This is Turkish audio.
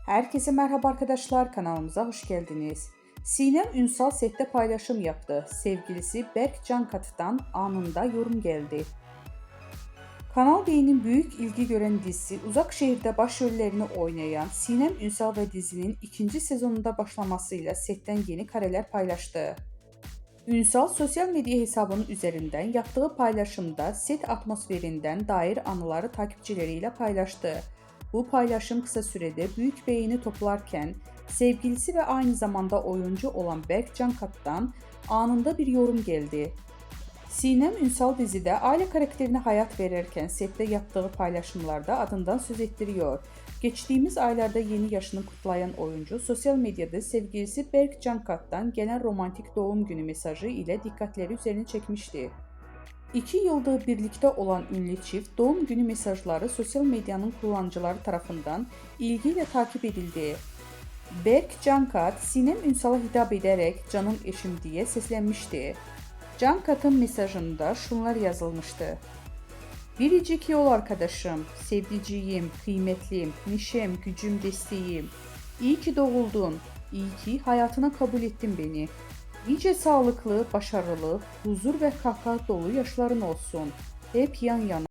Herkese merhaba arkadaşlar, kanalımıza hoş geldiniz. Sinem Ünsal sette paylaşım yaptı. Sevgilisi Berk Cankatı'dan anında yorum geldi. Kanal D'nin büyük ilgi gören dizisi Uzak Şehir'de başrollerini oynayan Sinem Ünsal ve dizinin ikinci sezonunda başlamasıyla setten yeni kareler paylaştı. Ünsal sosyal medya hesabının üzerinden yaptığı paylaşımda set atmosferinden dair anıları takipçileriyle paylaştı. Bu paylaşım kısa sürede büyük beğeni toplarken sevgilisi ve aynı zamanda oyuncu olan Berk Cankat'tan anında bir yorum geldi. Sinem Ünsal dizide aile karakterine hayat verirken sette yaptığı paylaşımlarda adından söz ettiriyor. Geçtiğimiz aylarda yeni yaşını kutlayan oyuncu sosyal medyada sevgilisi Berk Cankat'tan gelen romantik doğum günü mesajı ile dikkatleri üzerine çekmişti. 2 yıldır birlikte olan ünlü çift doğum günü mesajları sosyal medyanın kullanıcıları tarafından ilgiyle takip edildi. Berk Cankat, Sinem Ünsal'a hitap ederek "canım eşim" diye seslenmişti. Cankat'ın mesajında şunlar yazılmıştı: "Biricik yol arkadaşım, sevdiceğim, kıymetlim, neşem, gücüm, desteğim. İyi ki doğuldun, iyi ki hayatına kabul ettin beni. Nice sağlıklı, başarılı, huzur ve kahkaha dolu yaşların olsun. Hep yan yana."